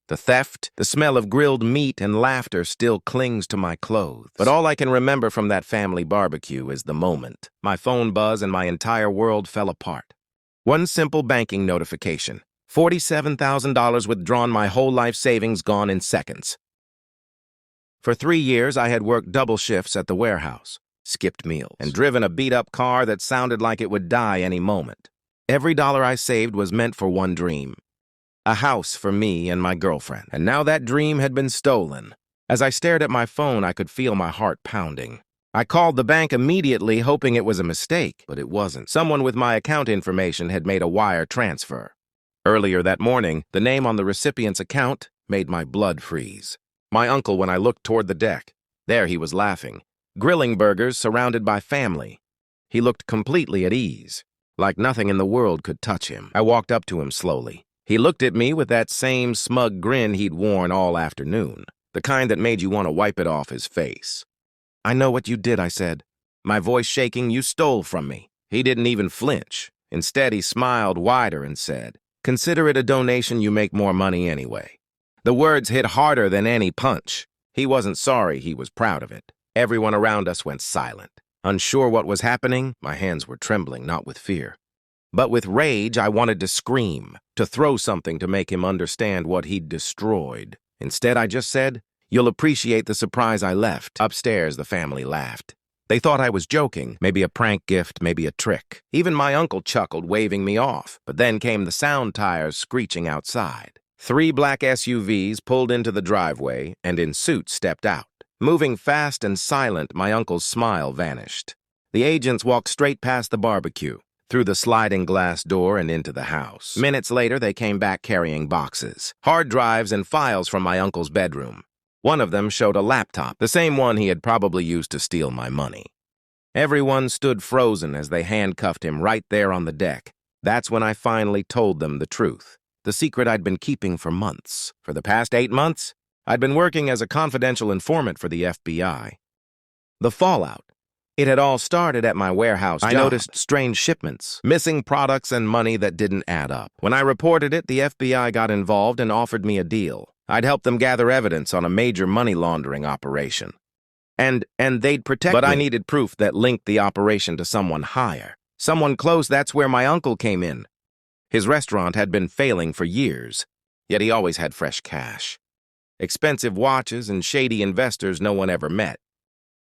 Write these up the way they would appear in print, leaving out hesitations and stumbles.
The theft, the smell of grilled meat and laughter still clings to my clothes. But all I can remember from that family barbecue is the moment. My phone buzzed and my entire world fell apart. One simple banking notification. $47,000 withdrawn, my whole life savings gone in seconds. For 3 years, I had worked double shifts at the warehouse, skipped meals, and driven a beat-up car that sounded like it would die any moment. Every dollar I saved was meant for one dream. A house for me and my girlfriend. And now that dream had been stolen. As I stared at my phone, I could feel my heart pounding. I called the bank immediately, hoping it was a mistake, but it wasn't. Someone with my account information had made a wire transfer. Earlier that morning, the name on the recipient's account made my blood freeze. My uncle, when I looked toward the deck. There he was laughing, grilling burgers surrounded by family. He looked completely at ease, like nothing in the world could touch him. I walked up to him slowly. He looked at me with that same smug grin he'd worn all afternoon, the kind that made you want to wipe it off his face. "I know what you did," I said, my voice shaking. "You stole from me." He didn't even flinch. Instead, he smiled wider and said, "Consider it a donation, you make more money anyway." The words hit harder than any punch. He wasn't sorry, he was proud of it. Everyone around us went silent. Unsure what was happening, my hands were trembling, not with fear, but with rage. I wanted to scream, to throw something to make him understand what he'd destroyed. Instead, I just said, "You'll appreciate the surprise I left." Upstairs, the family laughed. They thought I was joking, maybe a prank gift, maybe a trick. Even my uncle chuckled, waving me off. But then came the sound tires screeching outside. 3 black SUVs pulled into the driveway, and in suits stepped out. Moving fast and silent, my uncle's smile vanished. The agents walked straight past the barbecue, through the sliding glass door and into the house. Minutes later, they came back carrying boxes, hard drives and files from my uncle's bedroom. One of them showed a laptop, the same one he had probably used to steal my money. Everyone stood frozen as they handcuffed him right there on the deck. That's when I finally told them the truth, the secret I'd been keeping for months. For the past 8 months, I'd been working as a confidential informant for the FBI. The fallout. It had all started at my warehouse job. I noticed strange shipments, missing products, and money that didn't add up. When I reported it, the FBI got involved and offered me a deal. I'd help them gather evidence on a major money laundering operation. And they'd protect me. But I needed proof that linked the operation to someone higher. Someone close. That's where my uncle came in. His restaurant had been failing for years, yet he always had fresh cash. Expensive watches and shady investors no one ever met.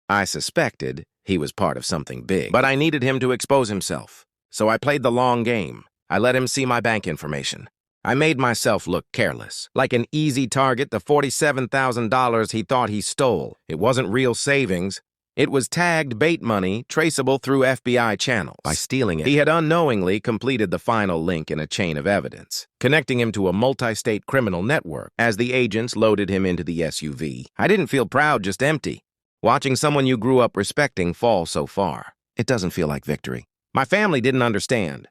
I suspected he was part of something big, but I needed him to expose himself. So I played the long game. I let him see my bank information. I made myself look careless, like an easy target. The $47,000 he thought he stole. It wasn't real savings. It was tagged bait money, traceable through FBI channels. By stealing it, he had unknowingly completed the final link in a chain of evidence, connecting him to a multi-state criminal network. As the agents loaded him into the SUV, I didn't feel proud, just empty. Watching someone you grew up respecting fall so far, it doesn't feel like victory. My family didn't understand.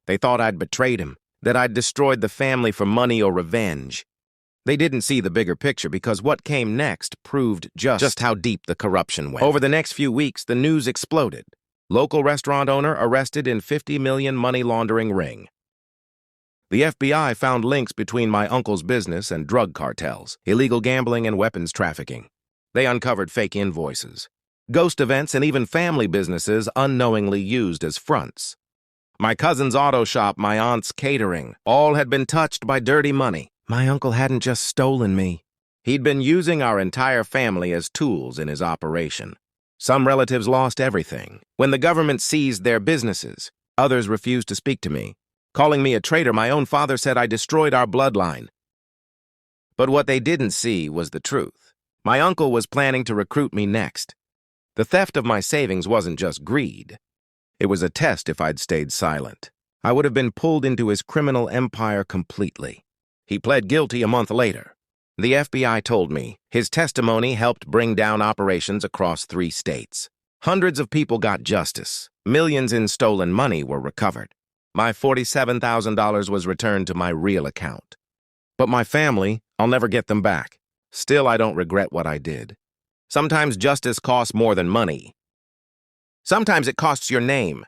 They thought I'd betrayed him, that I'd destroyed the family for money or revenge. They didn't see the bigger picture, because what came next proved just how deep the corruption went. Over the next few weeks, the news exploded. Local restaurant owner arrested in $50 million money laundering ring. The FBI found links between my uncle's business and drug cartels, illegal gambling, and weapons trafficking. They uncovered fake invoices, ghost events, and even family businesses unknowingly used as fronts. My cousin's auto shop, my aunt's catering, all had been touched by dirty money. My uncle hadn't just stolen me. He'd been using our entire family as tools in his operation. Some relatives lost everything. When the government seized their businesses, others refused to speak to me, calling me a traitor. My own father said I destroyed our bloodline. But what they didn't see was the truth. My uncle was planning to recruit me next. The theft of my savings wasn't just greed. It was a test. If I'd stayed silent, I would have been pulled into his criminal empire completely. He pled guilty a month later. The FBI told me his testimony helped bring down operations across 3 states. Hundreds of people got justice. Millions in stolen money were recovered. My $47,000 was returned to my real account. But my family, I'll never get them back. Still, I don't regret what I did. Sometimes justice costs more than money. Sometimes it costs your name,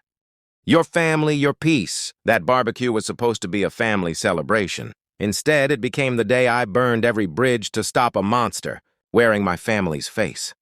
your family, your peace. That barbecue was supposed to be a family celebration. Instead, it became the day I burned every bridge to stop a monster, wearing my family's face.